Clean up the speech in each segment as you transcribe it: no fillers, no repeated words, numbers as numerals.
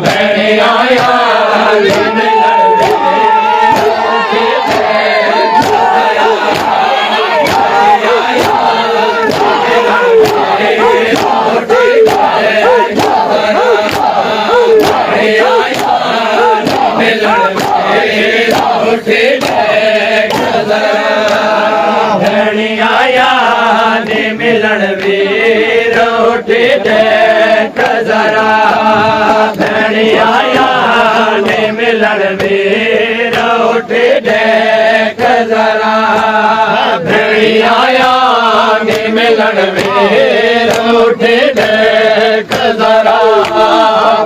भैणिया यार मिलन भैणिया यार मिलन वीर उठी देख जरा भैणिया यार मिलन वीर उठी देख जरा भैणिया यार मिलन वीर उठी देख जरा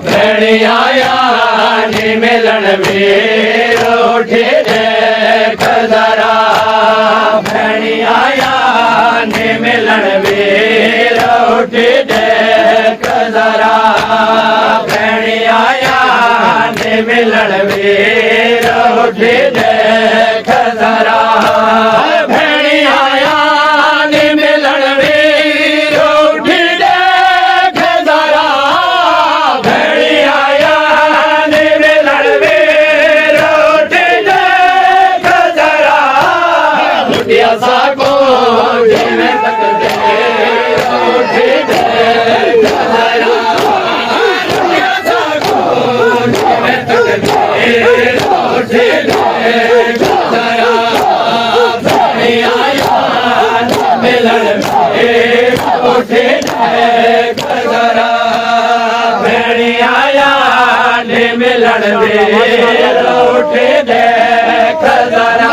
भैणिया यार मिलन वीर उठी देख जरा भैणिया यार मिलन वीर उठी देख जरा भैणिया यार मिलन वीर उठी देख जरा भैणिया यार मिलन वीर उठी देख जरा भैणिया यार मिलन वीर उठी देख जरा मुटिया सा को जिਵੇਂ ਤੱਕਦੇ उठी देख जरा मुटिया सा को जिਵੇਂ तੱਕਦੇ उठी देख जरा भैणिया यार मिलन वीर उठी देख जरा भैणिया यार मिलन वीर उठी देख जरा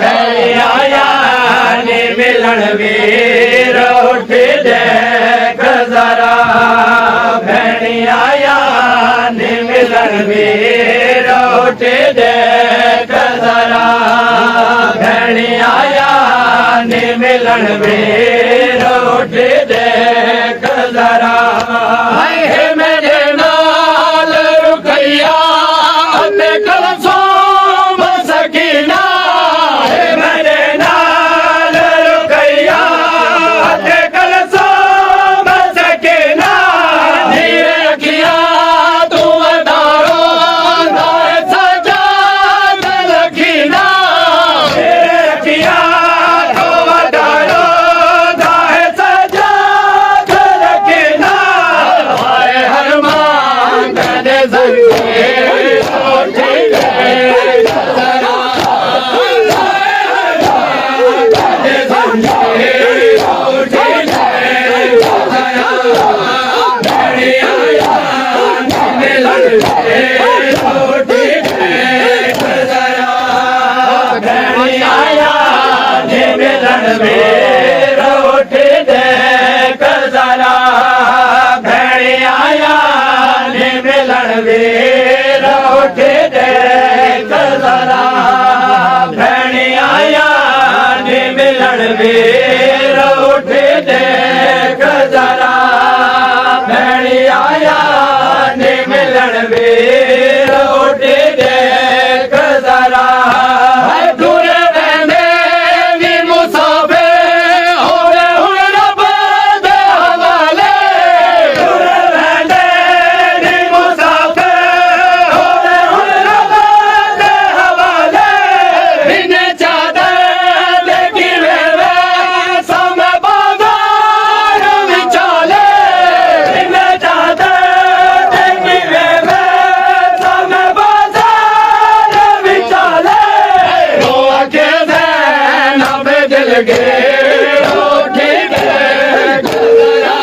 भैणिया यार मिलन वीर उठी देख जरा भैणिया यार मिलन वीर उठी देख जरा भैणिया यार मिलन वीर उठी देख जरा है मेरे नाल रुकैया ते कलसोम सकीना है मेरे नाल रुकैया ते कलसोम सकीना धीरे रखिया तू अदारो दाए सजाद लखीना धीरे रखिया तू अदारो दाए सजाद लखीना हाय हरमान कदे संगे उठी देख जरा कदे संगे उठी देख जरा भैणिया यार मिलन वीर उठी देख जरा भैणिया यार मिलन वीर उठी देख जरा भैणिया यार मिलन वीर उठी देख जरा भैणिया यार मिलन वीर उठी देख जरा भैणिया यार मिलन वीर उठी देख जरा दूर रहंदे वी मुसाफे होवे हुण रब दे हवाले दूर रहंदे वी मुसाफे होवे हुण रब दे हवाले बिने चादर देखी वेवे सामे बाजार विचाले बिने चादर देखी वेवे सामे बाजार विचाले रो आके ज़ैन पे दिल गे उठी देख जरा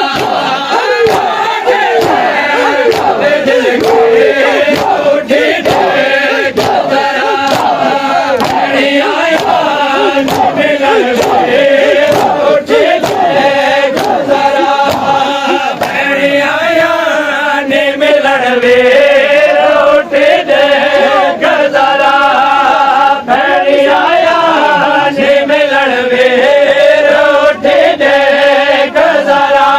आके ज़ैन पे दिल गे उठी देख जरा भैणिया यार मिलन वीर उठी देख जरा भैणिया यार मिलन वीर उठी देख जरा भैणिया यार मिलन वीर उठी देख जरा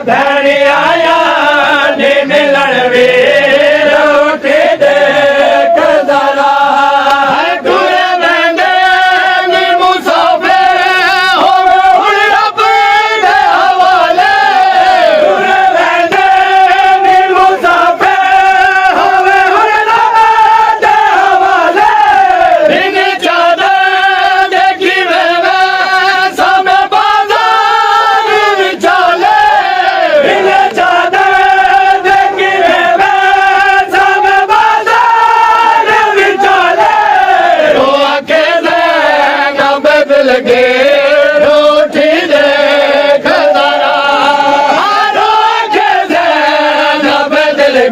भैणिया यार मिलन वीर उठी देख जरा दूर रहंदे वी मुसाफे होवे हुण रब दे हवाले दूर रहंदे वी मुसाफे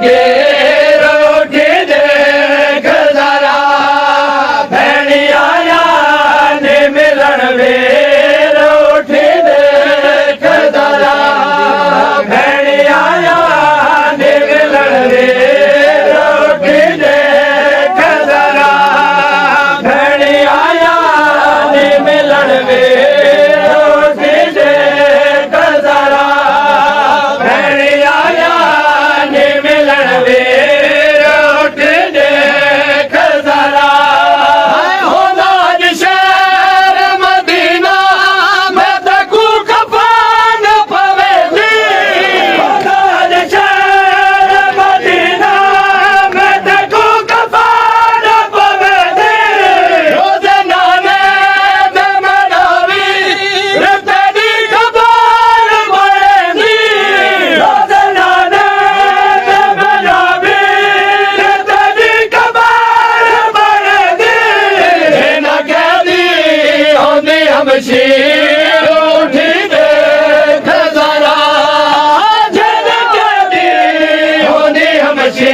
गे रोटी देख जरा भैणी आया ने मिलन वे रोटी देख जरा भैणी आया ने मिलन वे रोटी देख जरा भैणी आया ने मिलन वे रोटी देख जरा भैणी आया ने मिलन वे रोटी देख जरा शहर मदीना मैं तकू कफन पवेंदी शहर मदीना मैं तकू कफन पवेंदी रोज़ नाने दे मनावी तेरी खबर पड़ेंदी रोज़ नाने दे मनावी तेरी खबर पड़ेंदी ना कहदी होंदी हमशी उठी देख जरा जन कहदी होंदी हमशी